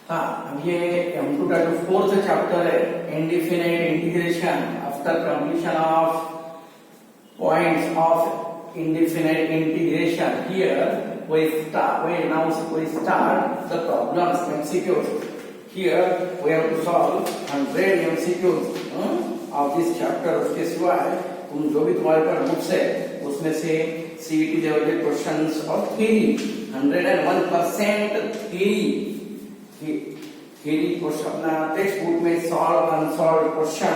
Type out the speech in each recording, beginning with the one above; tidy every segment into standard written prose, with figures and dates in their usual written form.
हाँ, अब ये M2 का जो फोर्थ चैप्टर है, indefinite integration after completion of points of indefinite integration. Here we start the problems MCQs. Here we have to solve 100 MCQs of this chapter. उसके सिवाय तुम जो भी तुम्हारे पास बुक्स है उसमें से CET लेवल के क्वेश्चंस और थ्योरी 101% थ्योरी क्वेश्चन अपना टेक्स्ट बुक में सॉल्व अनसॉल्व क्वेश्चन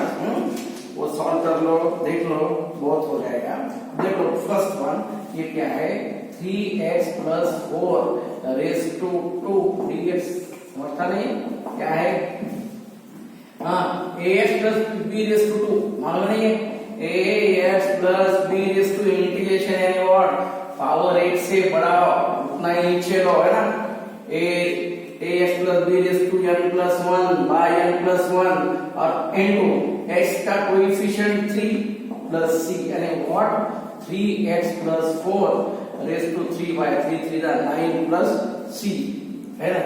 वो सॉल्व कर लो, देख लो, बहुत हो जाएगा। देखो फर्स्ट वन ये क्या है, 3x plus 4 raised to 2 dx समझता नहीं क्या है? हाँ, ax plus b raised to 2 मालूम नहीं है? ax plus b raised to integration यानी what? पावर 8 से बढ़ाओ उतना ही नीचे लो है ना? ax plus b raised to n plus 1 by n plus 1 और into x का कोएफिशिएंट 3 plus c यानी what 3x plus 4 raised to 3 by 3 3 का 9 plus c है ना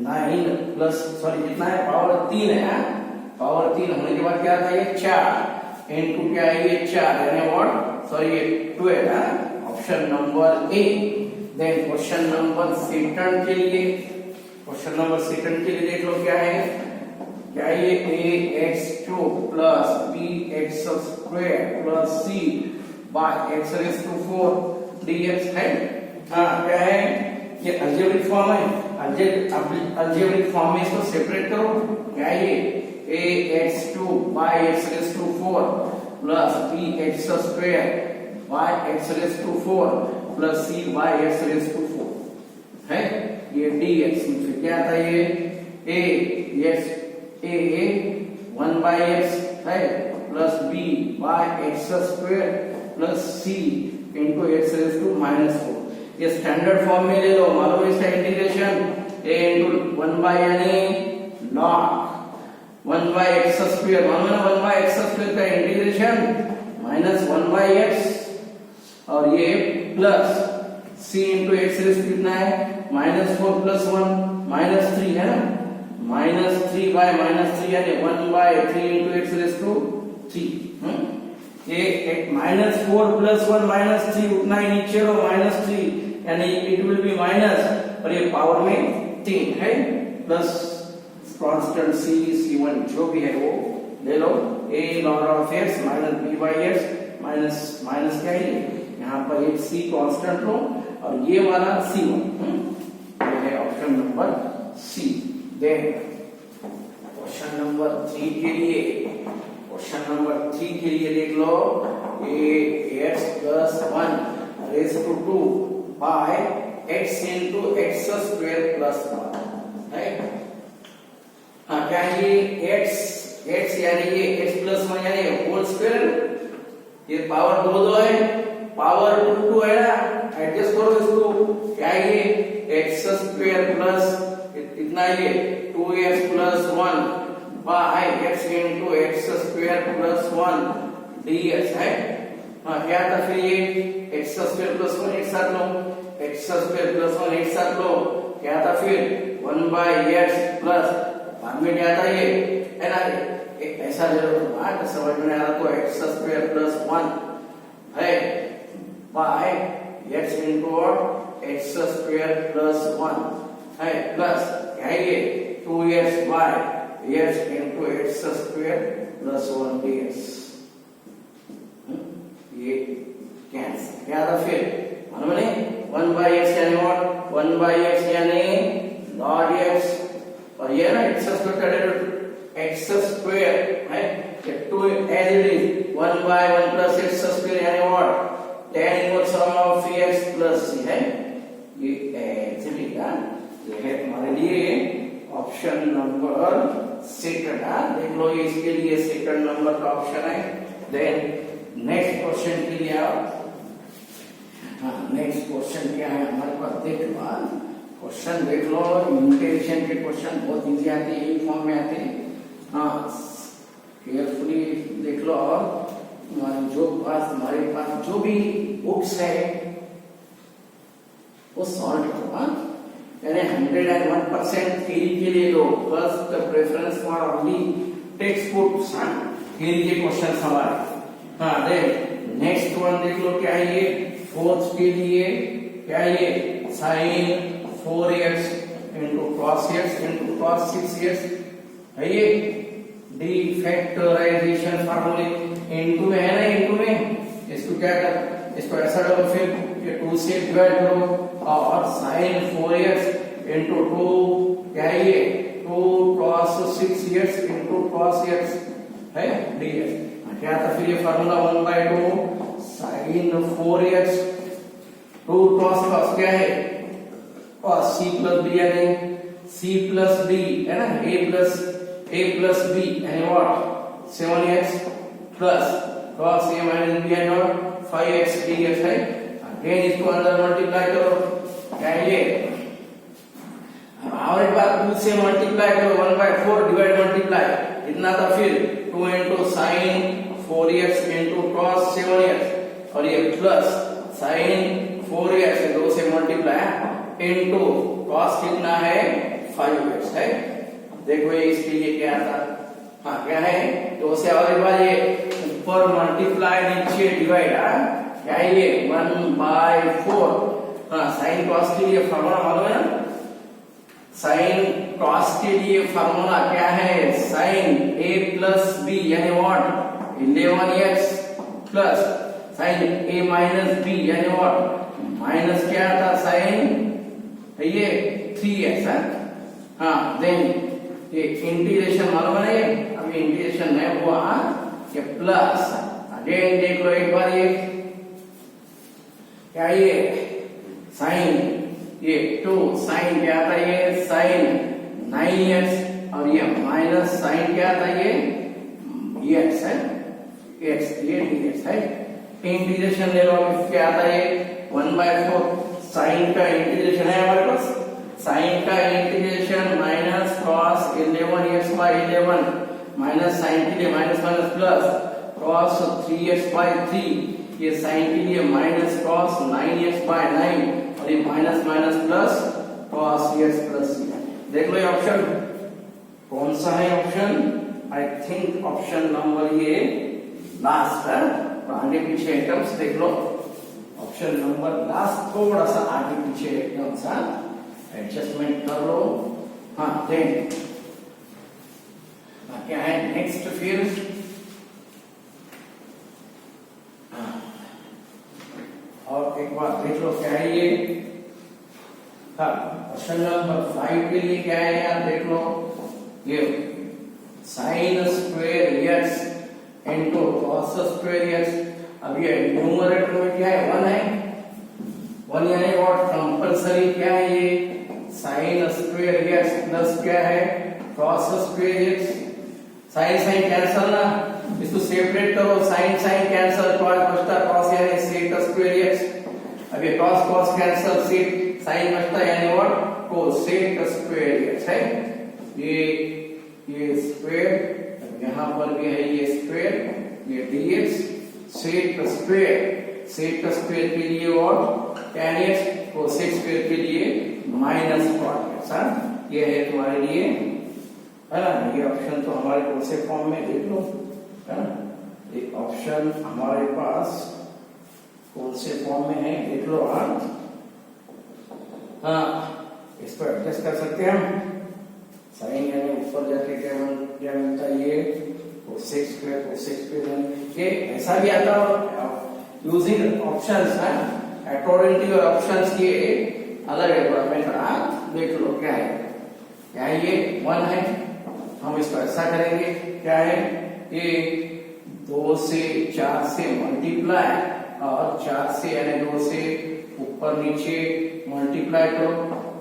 9 plus सॉरी कितना है पावर 3 है पावर 3 होने के बाद क्या आता है ये 4 इनटू क्या है ये 4 यानी what सॉरी ये 12 है option number A. Then question number second के लिए देख लो क्या है क्या ये ax2 plus bx square plus c by x raised to 4 dx है। हाँ क्या है ये अलजेब्रिक फॉर्म है, अलजेब्रिक फॉर्म में इसको सेपरेट करो क्या ये ax2 by x raised to 4 plus bx square by x raised to 4 plus c by x raised to 4 है ये dx में क्या आता है ये a 1 by x है plus b by x square plus c into x raised to -4 ये standard form में ले लो मालूम है इसका इंटीग्रेशन a into 1 by यानी log 1 by x square मालूम है 1 by x square का इंटीग्रेशन -1 by x और ये plus c into x raised to कितना है -4 plus 1 -3 है ना -3 by -3 यानी 1 by 3 into x raised to 3 ये -4 plus 1 -3 उतना ही नीचे लो -3 यानी इट विल बी माइनस और ये पावर में 3 है प्लस कांस्टेंट c1 जो भी है वो ले लो a log of x minus b by x minus क्या है यहाँ पर एक c कांस्टेंट लो और ये वाला c1 ये है option number C. Then question number 3 के लिए देख लो ax plus 1 raised to 2 by x into x square plus 1 है। हाँ क्या है ये x यानी ये x plus 1 यानी होल स्क्वायर ये पावर दो है पावर 2 है ना एडजस्ट करो इसको क्या है ये x square plus इतना ये 2x plus 1 by x into x square plus 1 dx है। हाँ क्या था फिर ये x square plus 1 एक साथ लो x square plus 1 एक साथ लो क्या था फिर 1 by x plus बाद में क्या था ये है ना ऐसा जरूर तो समझ में आ रहा तो x square plus 1 है by x into x square plus 1 है प्लस क्या है ये 2x by x into x square plus 1 dx ये कैंसिल क्या था फिर मालूम नहीं 1 by x यानी what 1 by x यानी log x और ये ना x square x square है 2 as it is 1 by 1 plus x square यानी what tan inverse of x plus c है ये एक्चुअली का ये है तुम्हारे लिए ऑप्शन नंबर सेकंड देख लो ये इसके लिए सेकंड नंबर का ऑप्शन है। देन नेक्स्ट क्वेश्चन के लिए नेक्स्ट क्वेश्चन क्या है हमारे पास देख लो क्वेश्चन देख लो इंटीग्रेशन के क्वेश्चन बहुत इजी आते हैं यही फॉर्म में आते हैं। हाँ केयरफुली देख लो और तुम्हारे पास जो भी बुक्स है वो सॉल्व करो। यानी 101% थ्योरी के लिए लो, first preference for only text books, theory के क्वेश्चन हमारे। हाँ देन नेक्स्ट वन देख लो, क्या है ये फोर्थ के लिए, क्या है ये sine 4x into cos x into cos 6x है ये डी फैक्टराइजेशन फार्मूले इंटू में है ना, इंटू में इसको क्या कर, इसको ऐसा करो फिर ये 2 से डिवाइड करो और sin 4x इंटू 2 क्या है ये 2 cos 6x into cos x है dx। क्या था फिर ये फार्मूला 1/2 sin 4x 2 cos क्या है और c प्लस b यानी c प्लस b है ना, a प्लस b यानी what 7x plus cos a minus b यानी व्हाट 5x dx है। अगेन इसको अंदर मल्टीप्लाई करो, क्या है ये और एक बार 2 से मल्टीप्लाई करो 1/4 डिवाइड मल्टीप्लाई इतना था, फिर 2 into sin 4x into cos 7x और ये प्लस sin 4x 2 से मल्टीप्लाई इंटू cos कितना है 5x है। देखो ये इसके लिए क्या था, हाँ क्या है 2 से और एक बार ये ऊपर मल्टीप्लाई नीचे डिवाइड, क्या है ये 1/4। हाँ sin cos के लिए फार्मूला मालूम है ना, sin cos के लिए फार्मूला क्या है sin a प्लस b यानी what 11x plus sin a minus b यानी व्हाट माइनस क्या था sin ये 3x है। हाँ देन ये इंटीग्रेशन मालूम है ये, अभी इंटीग्रेशन नहीं हुआ, ये प्लस अगेन देख लो एक बार ये क्या ये साइन ये 2 साइन क्या था ये साइन 9x और ये माइनस साइन क्या था ये x है, x ये dx है। इंटीग्रेशन ले लो, क्या था ये 1/4 साइन का इंटीग्रेशन है हमारे पास, साइन का integration minus cos 11x/11 minus sine के लिए minus minus plus cos 3x/3 ये साइन के लिए माइनस cos 9x/9 और ये minus minus plus cos x+c। देख लो ये ऑप्शन कौन सा है, option I think option number ये लास्ट है, आगे पीछे आइटम्स देख लो, ऑप्शन नंबर लास्ट थोड़ा सा आगे पीछे एकदम सा एडजस्टमेंट कर लो। हाँ देन क्या है नेक्स्ट फिर, और एक बार देख लो क्या है ये, हाँ क्वेश्चन नंबर 5 के लिए क्या है यार देख लो, ये sine square x into cos square x। अब ये न्यूमरेटर में क्या है 1 है, 1 यानी व्हाट कंपलसरी क्या है ये साइन स्क्वायर x प्लस क्या है cos square x। Sine sine cancel ना, इसको सेपरेट करो, साइन साइन कैंसल, cos बचता cos यानी sec स्क्वायर x। अब ये cos cos कैंसल, sec साइन बचता यानी व्हाट cosec स्क्वायर x है। ये स्क्वायर यहाँ पर भी है ये स्क्वायर, ये dx sec स्क्वायर के लिए what tan x, cosec square के लिए माइनस cot x। ये है तुम्हारे लिए है ना, ये ऑप्शन तो हमारे कौन से फॉर्म में देख लो है ना, ये ऑप्शन हमारे पास कौन से फॉर्म में है देख लो। हाँ इसको एडजस्ट कर सकते हैं हम, साइन यानी ऊपर जाके क्या मिलता है ये cosec स्क्वायर ये ऐसा भी आता है यूजिंग ऑप्शंस है, अकॉर्डिंग टू योर ऑप्शंस के अलग मेथड देख लो। क्या है ये 1 है, हम इसको ऐसा करेंगे, क्या है ये 2 से 4 से मल्टीप्लाई और 4 से यानी 2 से ऊपर नीचे मल्टीप्लाई करो,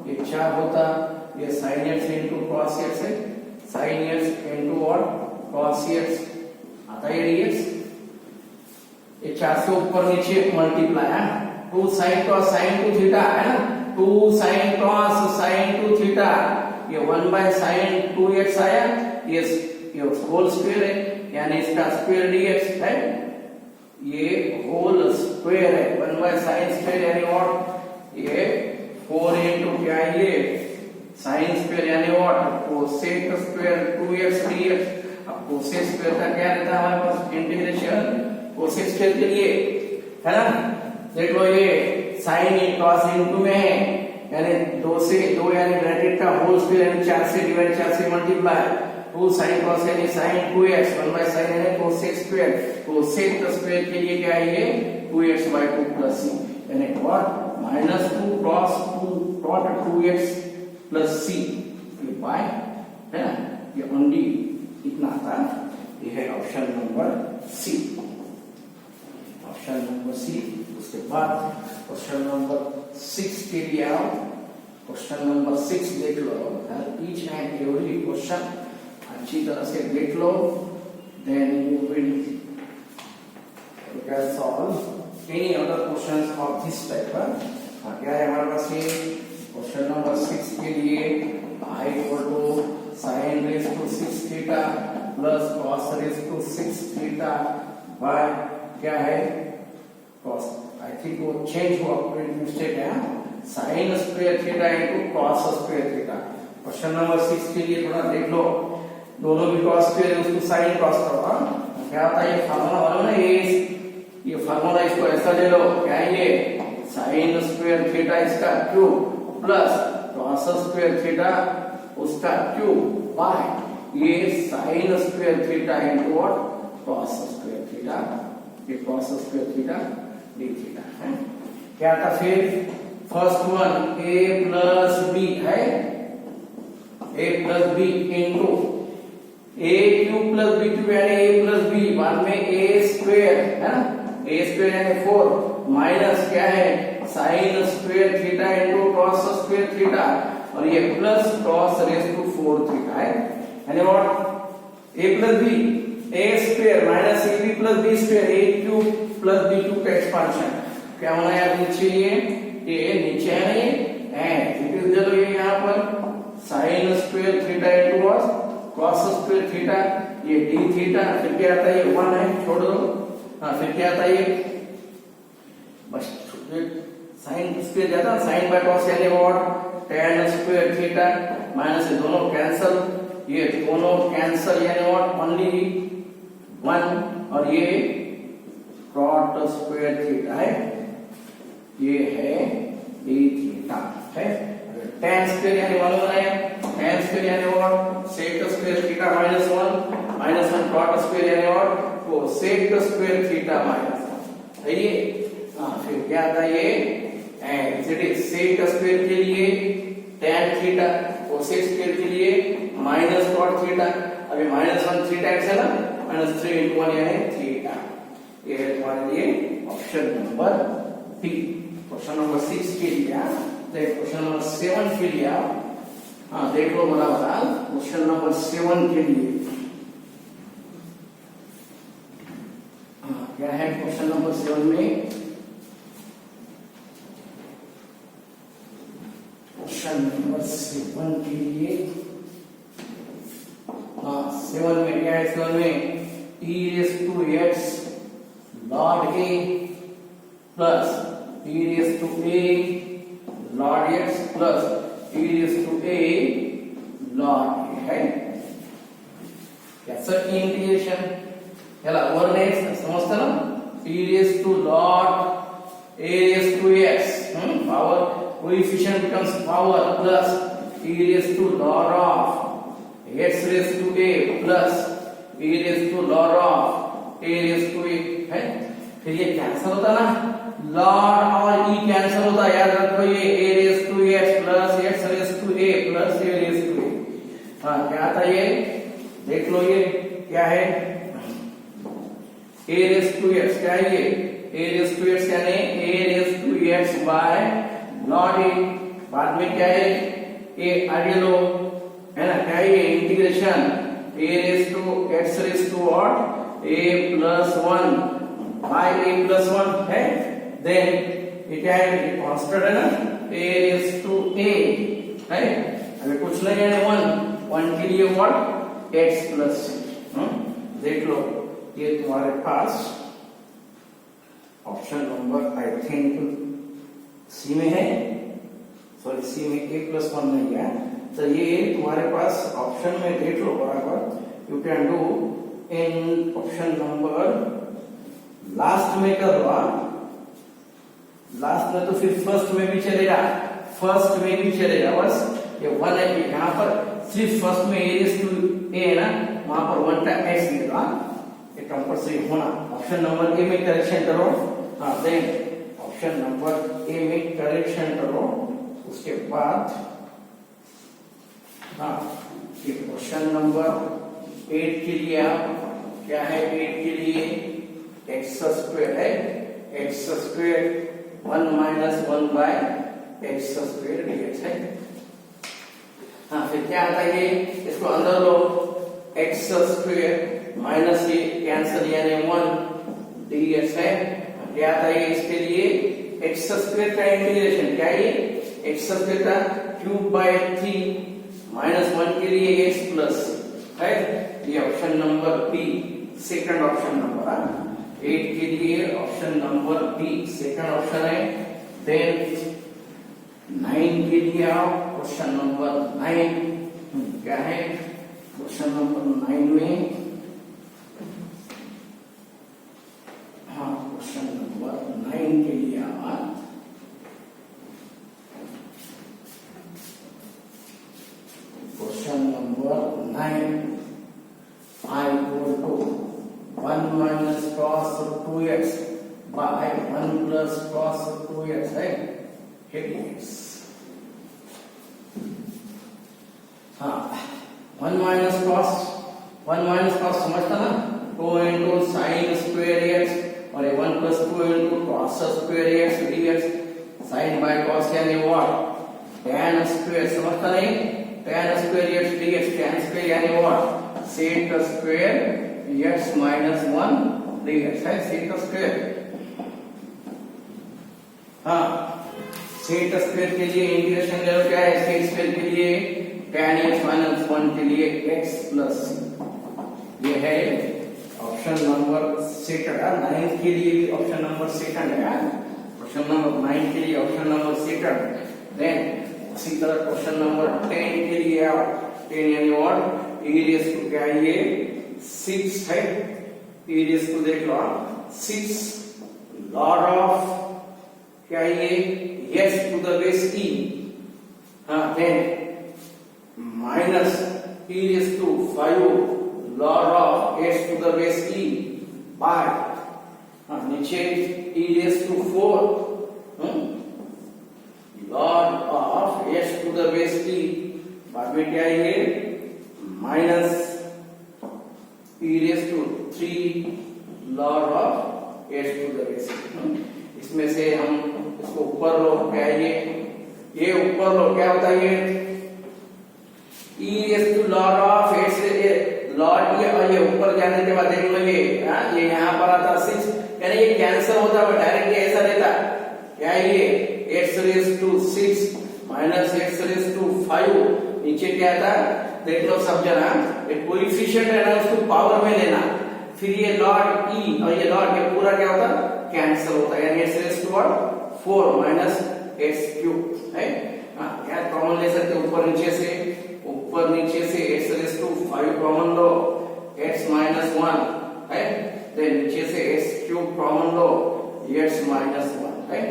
ये 4 होता, ये sin x into cos x है, sin x इंटू और cos x आता है dx, ये 4 से ऊपर नीचे मल्टीप्लाई है 2 sin cos sin 2 थीटा है ना, 2 sin cos sin 2 थीटा, ये 1/sin 2x आया, ये होल स्क्वायर है यानी इसका स्क्वायर dx है, ये होल स्क्वायर है 1/sin स्क्वायर यानी व्हाट ये 4 इंटू क्या है ये साइन स्क्वायर यानी what cosec square 2x dx। अब कोसेक स्क्वायर का क्या रहता है हमारे पास इंटीग्रेशन कोसेक स्क्वायर के लिए है ना। देख लो ये साइन cos इनटू में है यानी 2 से 2 यानी ब्रैकेट का होल स्क्वायर यानी 4 से डिवाइड 4 से मल्टीप्लाई 2 sin cos यानी sin 2x 1 by sin यानी cosec स्क्वायर cosec स्क्वायर के लिए क्या है ये 2x by 2 plus c यानी what -2 cos 2 cot 2x plus c ये बाय है ना ये ओनली इतना था। ये है option number C. Option number C. उसके बाद क्वेश्चन नंबर 6 के लिए आओ। क्वेश्चन नंबर 6 देख लो ईच एंड एवरी क्वेश्चन अच्छी तरह से देख लो then you will can solve any other questions of this type. क्या है हमारे पास ये क्वेश्चन नंबर 6 के लिए i equal to sin raise to 6 theta plus cos raise to 6 theta by क्या है cos आई थिंक वो चेंज हुआ प्रिंट मिस्टेक है sin square theta into cos square theta. Question number 6 के लिए थोड़ा देख लो दोनों भी cos स्क्वायर है उसको sin cos करो। क्या होता है ये फार्मूला वाला ना ये फार्मूला इसको ऐसा ले लो क्या है ये sin स्क्वायर थीटा इसका cube plus cos square theta उसका क्यूब बाय ये sin square theta into what cos square theta ये cos square theta d theta है। क्या था फिर first one a plus b है a plus b into a cube plus b cube यानी a plus b बाद में a स्क्वायर है ना a स्क्वायर यानी 4 माइनस क्या है sin square theta into cos square theta और ये plus cos raise to 4 theta है यानी what a plus b a square minus ab plus b square a cube plus b cube का expansion क्या होना है नीचे ये नीचे है नहीं एंड इट इज चलो ये यहाँ पर sin square theta into cos square theta ये d थीटा फिर क्या आता है ये 1 है छोड़ दो। हाँ फिर क्या आता है ये बस साइन स्क्वायर जाता है साइन बाय cos यानी what tan square theta minus दोनों कैंसिल ये दोनों कैंसिल यानी व्हाट ओनली 1 और ये cot स्क्वायर थीटा है ये है d थीटा है। tan स्क्वायर यानी मालूम है tan स्क्वायर यानी what sec square theta minus 1 cot square यानी व्हाट तो sec स्क्वायर थीटा माइनस है ये। हाँ फिर क्या आता है ये and it is sec square के लिए tan थीटा cosec स्क्वायर के लिए माइनस cot थीटा अभी -1 3 टाइम्स है ना -3 into 1 यानी थीटा। ये है तुम्हारे लिए option number B. Question number 6 के लिए देख क्वेश्चन नंबर 7 के लिए हाँ देख लो बराबर क्वेश्चन नंबर 7 के लिए क्या है क्वेश्चन नंबर 7 में क्वेश्चन नंबर 7 के लिए हाँ 7 में क्या है 7 में e raised to x log a plus e raised to a log x plus e raised to a log a है याचा इंटीग्रेशन याला वर नेक्स्ट समजतं ना e raised to log a raised to x power coefficient becomes power plus e raised to log of x raised to a plus e raised to log of a raised to a है। फिर ये cancel होता ना log और e cancel होता याद रखो ये a raised to x plus x raised to a plus a raised to a। हाँ क्या आता ये देख लो ये क्या है a raised to x क्या है ये a raised to x यानी a raised to x by log a बाद में क्या है a आगे लो है ना क्या है ये integration a raised to x raised to what a plus 1 by a plus 1 है then ये क्या है ये कांस्टेंट है ना a raised to a है अभी कुछ नहीं है 1 के लिए what x plus देख लो ये तुम्हारे पास ऑप्शन नंबर आई थिंक सी में है सॉरी सी में a प्लस 1 नहीं है, तो ये तुम्हारे पास ऑप्शन में देख लो बराबर। You can do in option number last में कर लो, लास्ट में तो फिर फर्स्ट में भी चलेगा, फर्स्ट में भी चलेगा, बस ये 1 है, यहाँ पर सिर्फ फर्स्ट में a है ना, वहां पर 1 का x मिलेगा, ये कंपल्सरी होना। ऑप्शन नंबर ए में करेक्शन करो, हाँ देन ऑप्शन नंबर ए में करेक्शन करो, उसके बाद हाँ ये क्वेश्चन नंबर 8 के लिए आप क्या है, 8 के लिए एक्स स्क्वायर है, X square 1 minus 1 by X square DX है। हाँ फिर क्या आता है, इसको अंदर लो, एक्स स्क्वायर माइनस ये कैंसिल यानी 1 डीएक्स है। क्या आता है इसके लिए, एक्स स्क्वायर का इंटीग्रेशन क्या है, एक्स स्क्वायर का क्यूब बाय 3 माइनस 1 के लिए एक्स प्लस है, ये option number B second option number 8 के लिए option number B second option है। देन 9 के लिए आप क्वेश्चन नंबर 9 क्या है, क्वेश्चन नंबर 9 में हाँ क्वेश्चन नंबर 9 के लिए आप question number 9 I equal to 1 minus cos 2x by 1 plus cos 2x है, dx। हाँ 1 minus cos समझता ना, 2 into sin square x और 1 plus 2 into cos square x dx, sin by cos यानी what, tan square समझता नहीं, tan square x dx, tan square यानी what, sec square x minus 1 dx है, sec square। हाँ sec square के लिए integration ले लो, क्या है sec square के लिए tan x minus 1 के लिए x प्लस, ये है ऑप्शन नंबर सेकंड। 9 के लिए भी ऑप्शन नंबर सेकंड है, क्वेश्चन नंबर 9 के लिए ऑप्शन नंबर सेकंड। देन उसी तरह क्वेश्चन नंबर 10 के लिए आप 10 यानी और एरियस को क्या है, ये 6 है, एरियस को देख लो, 6 लॉट ऑफ क्या है ये x to the base e, हाँ then minus e raise to 5 log of x to the base e by, हाँ नीचे e raise to 4 log of x to the base e, बाद में क्या है ये minus e raise to 3 log of x to the base e। इसमें से हम इसको ऊपर लो, क्या है ये ऊपर लो, क्या होता है ये e to log of x, log ये ऊपर जाने के बाद देख लो ये यहाँ पर आता 6, यानी ये कैंसिल होता है, डायरेक्टली ऐसा देता क्या है ये x raise to 6 minus x raise to 5, नीचे क्या आता देख लो सब जना, ये कोएफिशिएंट है ना उसको पावर में लेना, फिर ये लॉट e और ये लॉट ये पूरा क्या होता कैंसिल होता है, यानी x raise to 4 minus x cube है। हाँ क्या कॉमन ले सकते ऊपर नीचे से x रेज टू 5 कॉमन लो, x माइनस 1 है, देन नीचे से x क्यूब कॉमन लो, x माइनस 1 है,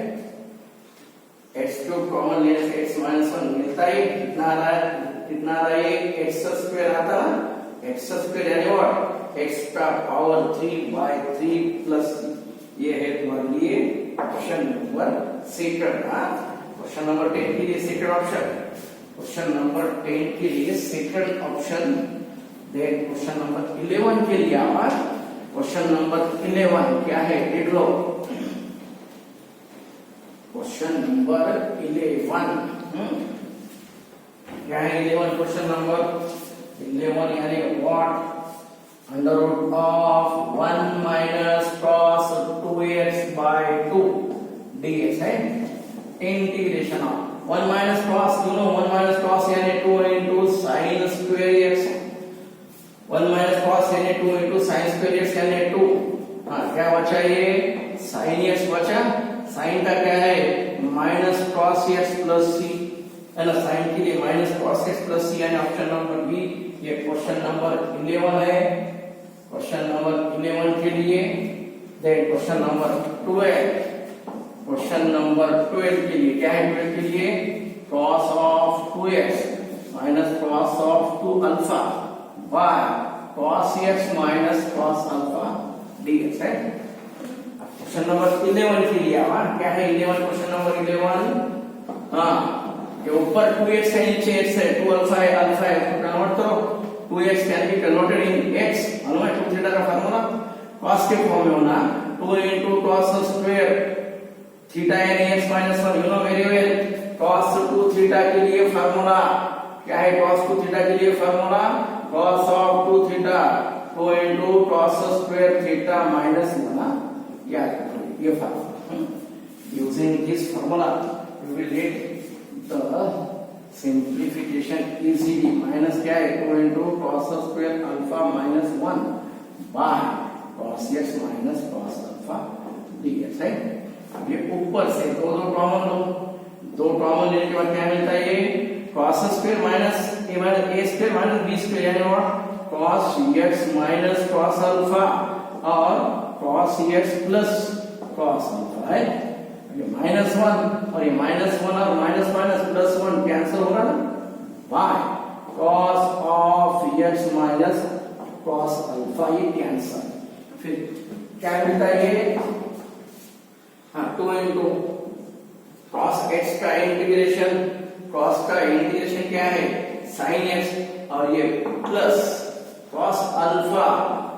x क्यूब कॉमन लेने से x माइनस 1 मिलता है, कितना आ रहा है, कितना आ रहा है, x स्क्वायर आता ना, x स्क्वायर यानी व्हाट, x का पावर 3 बाय 3 प्लस, ये है तुम्हारे लिए option number second. Question number 10 के लिए सेकंड ऑप्शन, क्वेश्चन नंबर 10 के लिए second option. Then question number 11 के लिए आवाज, क्वेश्चन नंबर 11 क्या है देख लो, क्वेश्चन नंबर 11 क्या है 11, क्वेश्चन नंबर 11 यानी what, under root of 1 minus cos 2x by 2 dx है, integration of 1 minus cos, you know 1 minus cos यानी 2 into sin square x, 1 minus cos यानी 2 into sin square x यानी 2, हाँ क्या बचा ये sin x बचा, sin का क्या है minus cos x plus c, है ना, साइन के लिए minus cos x plus C, यानी ऑप्शन नंबर बी। ये क्वेश्चन नंबर 11 है, क्वेश्चन नंबर 11 के लिए। Then question number 12, question number 12 के लिए क्या है? 12 के लिए cos of 2x minus cos of 2 alpha by cos x minus cos alpha dx है। क्वेश्चन नंबर 11 के लिए आवा, क्या है 11? क्वेश्चन नंबर 11, हाँ, ये ऊपर 2x है, नीचे x है, 2 अल्फा है, अल्फा है, तो कन्वर्ट करो। 2x can be converted in x, मालूम है 2 थीटा का फार्मूला cos के फॉर्म में होना 2 into cos स्क्वायर थीटा यानी x minus 1, you know very well. cos 2 theta के लिए फार्मूला क्या है? cos 2 थीटा के लिए formula cos of 2 theta 2 into cos square theta minus 1, याद रखो ये formula. Using this formula you will get the simplification easily। Minus क्या है? 2 into cos square alpha minus 1 by cos x minus cos alpha dx है। अब ये ऊपर से दो कॉमन लो, दो कॉमन लेने के बाद क्या मिलता है? ये cos square minus a square minus b square, यानी what? cos x minus cos alpha और cos x plus cos alpha है। ये माइनस 1 और ये माइनस 1 और माइनस माइनस प्लस 1 कैंसिल होगा ना, by cos of x minus cos alpha, ये कैंसिल। फिर क्या मिलता है? ये हाँ 2 into cos x का इंटीग्रेशन, cos का इंटीग्रेशन क्या है? sin x, और ये plus cos alpha,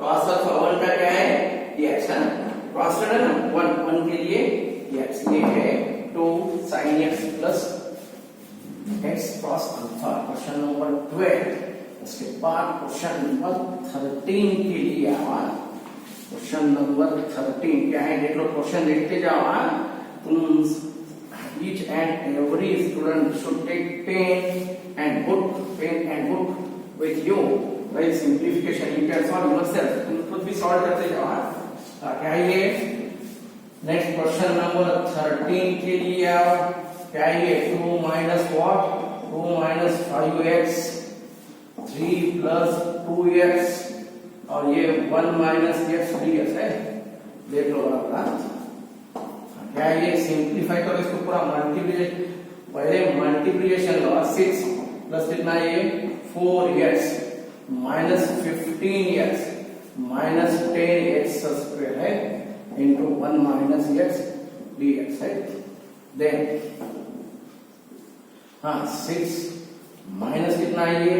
cos alpha 1 का क्या है? ये x है ना, cos है ना 1 के लिए x, ये है 2 sin x plus x cos alpha. Question number 12। उसके बाद क्वेश्चन नंबर 13 के लिए आवा। क्वेश्चन नंबर 13 क्या है? देख लो, क्वेश्चन देखते जाओ। तुम each and every student should take pen and book with you while simplification you can solve yourself। तुम खुद भी सॉल्व करते जाओ। क्या है ये? नेक्स्ट क्वेश्चन नंबर 13 के लिए आप क्या है? 2 minus what? 2 minus 5x 3 plus 2x और ये 1 माइनस x dx है। देख लो बराबर। क्या है ये? सिंप्लीफाई करो इसको पूरा, मल्टीप्लिकेशन, पहले मल्टीप्लिकेशन लो। 6 प्लस कितना? ये 4x minus 15x minus 10x square है into 1 minus x dx है। then हाँ 6 माइनस कितना है? ये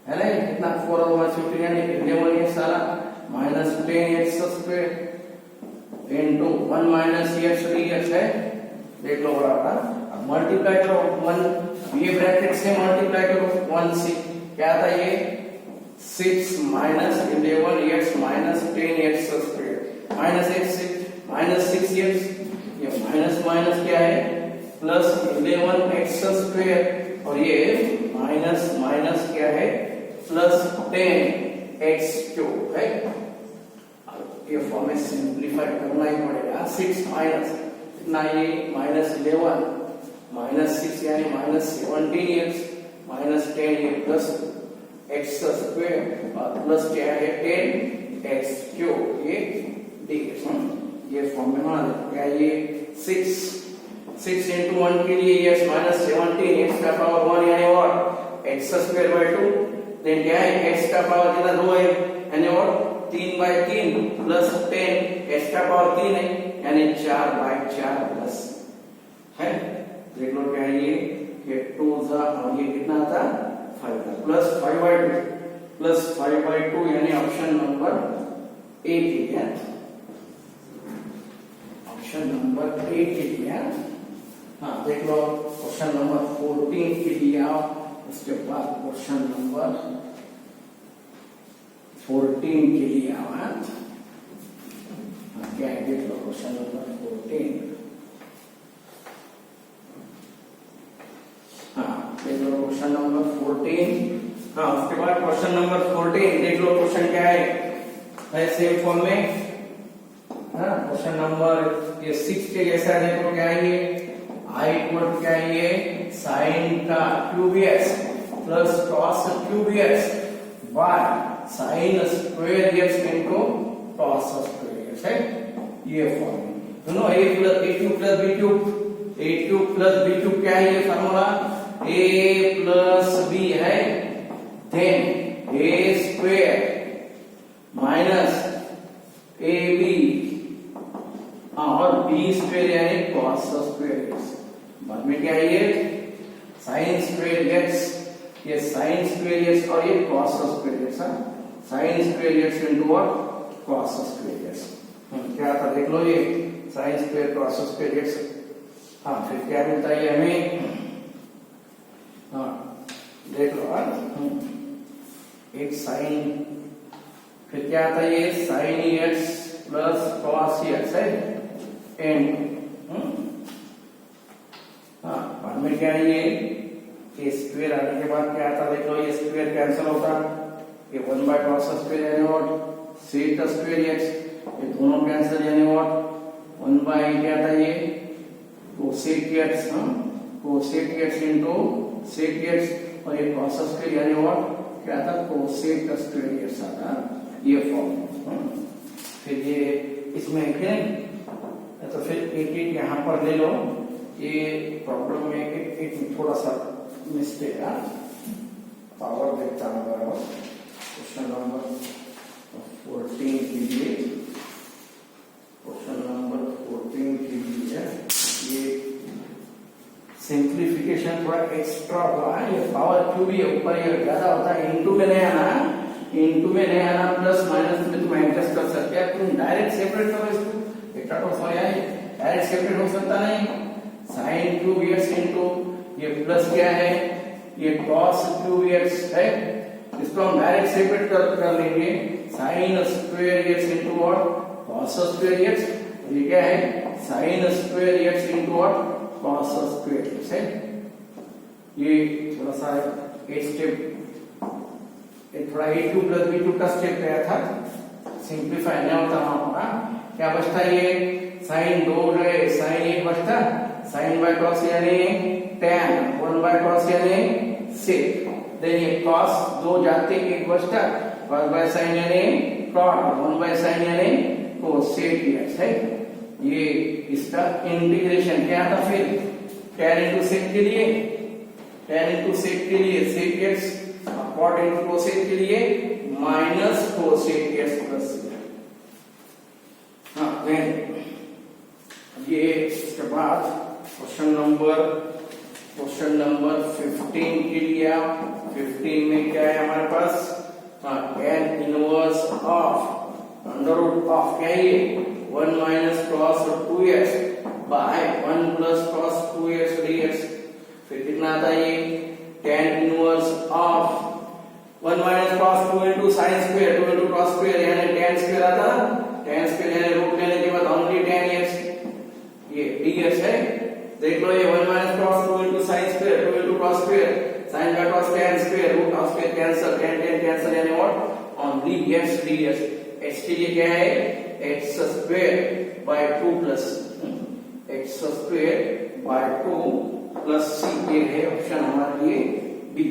है ना, कितना 4 और 1 15 यानी 11 ये सारा minus 10x square into 1 minus x dx है। देख लो बराबर। अब मल्टीप्लाई करो 1, ये ब्रैकेट से मल्टीप्लाई करो 1 से क्या आता है? ये 6 minus 11x minus 10x square minus x से माइनस 6x, ये माइनस माइनस क्या है? प्लस 11x स्क्वायर और ये माइनस माइनस क्या है? प्लस 10x क्यूब है। ये फॉर्म में सिंप्लीफाई करना ही पड़ेगा। 6 माइनस कितना? ये माइनस 11 माइनस 6 यानी माइनस 17x माइनस 10 ये प्लस x स्क्वायर और प्लस क्या है? 10x क्यूब ये dx। ये फॉर्म में होना क्या? ये 6 into 1 के लिए yes माइनस 17 x का पावर 1 यानी what? x square by 2। Then क्या है? x का पावर कितना? 2 है यानी what? 3 बाय 3 प्लस 10 x का पावर 3 है यानी 4 बाय 4 प्लस है। देख लो क्या है? ये 2 था और ये कितना था? 5 था प्लस 5 बाय 2 प्लस 5 बाय 2 यानी ऑप्शन नंबर ए के लिए, ऑप्शन नंबर ए के लिए। हाँ देख लो क्वेश्चन नंबर 14 के लिए आओ। उसके बाद क्वेश्चन नंबर 14 के लिए आओ। क्या है? देख लो क्वेश्चन नंबर 14। हाँ देख लो क्वेश्चन नंबर 14। हाँ उसके बाद क्वेश्चन नंबर 14 देख लो। क्वेश्चन क्या है? सेम फॉर्म में। क्वेश्चन नंबर ये 6 के जैसा देखो क्या है? ये I इक्वल क्या है ये साइन का cube x plus cos cube x by sine square x into cos square x है ये फॉर्मूला दोनों a plus a cube plus b cube a cube plus b cube क्या है ये फॉर्मूला a प्लस b है then a square minus ab और b square यानी cos square x बाद में क्या है ये sin स्क्वायर x ये sin स्क्वायर x और ये cos square x sin square x into what cos square x क्या था देख लो ये sin square cos square x हाँ फिर क्या मिलता है हमें हाँ देख लो एक sin फिर क्या आता है ये sin x plus cos x है एंड हाँ बाद में क्या है ये स्क्वायर आने के बाद क्या आता देख लो ये स्क्वायर कैंसिल होता ये 1 बाय cos स्क्वायर यानी व्हाट sec स्क्वायर x ये दोनों कैंसिल यानी व्हाट 1 बाय क्या था ये cosec x cosec x into sec x और ये cos स्क्वायर यानी व्हाट क्या था cosec स्क्वायर x आता ये फॉर्म फिर ये इसमें है तो फिर एक यहाँ पर ले लो ये प्रॉब्लम में एक थोड़ा सा मिस्टेक है पावर देखता हूँ बराबर क्वेश्चन नंबर 14 कीजिए क्वेश्चन नंबर 14 कीजिए ये सिंप्लीफिकेशन थोड़ा एक्स्ट्रा हुआ है ये पावर क्यूब ही ऊपर ये ज्यादा होता है इनटू में नहीं आना इनटू में नहीं आना प्लस माइनस में तुम एडजस्ट कर सकते हैं तुम डायरेक्ट सेपरेट करो इसको बेटा तो सो यार डायरेक्ट सेपरेट हो सकता नहीं sin क्यूब x इनटू ये प्लस क्या है ये cos क्यूब x है इसको हम डायरेक्ट सेपरेट कर लेंगे sin square x into what cos square x ये क्या है sin square x into what cos square x है ये थोड़ा सा एक स्टेप थोड़ा a cube plus b cube का स्टेप गया था सिंप्लीफाई नहीं होता हमारा क्या बचता ये sin 2 है sin 1 बचता sin बाय cos यानी tan 1 बाय cos यानी sec देन ये cos 2 जाते 1 बचता cos बाय sin यानी cot 1 बाय sin यानी cosec x है ये इसका इंटीग्रेशन क्या था फिर tan into sec के लिए tan into sec के लिए sec x cot into cosec के लिए माइनस cosec x प्लस हाँ ये इसके बाद क्वेश्चन नंबर 15 के लिए 15 में क्या है हमारे पास tan inverse of under root of क्या है 1 minus cos 2x by 1 plus cos 2x dx फिर कितना आता है ये tan inverse of 1 minus cos 2 into sin square 2 into cos square यानी tan स्क्वायर आता tan स्क्वायर यानी रूट लेने के बाद ओनली tan x ये dx है देख लो ये 1 minus cos 2 into sin square 2 into cos square sin का cos tan square root of square cancel tan cancel यानी what only x dx x के लिए क्या है x square by 2 plus x square by 2 plus c ये है option हमारे लिए बी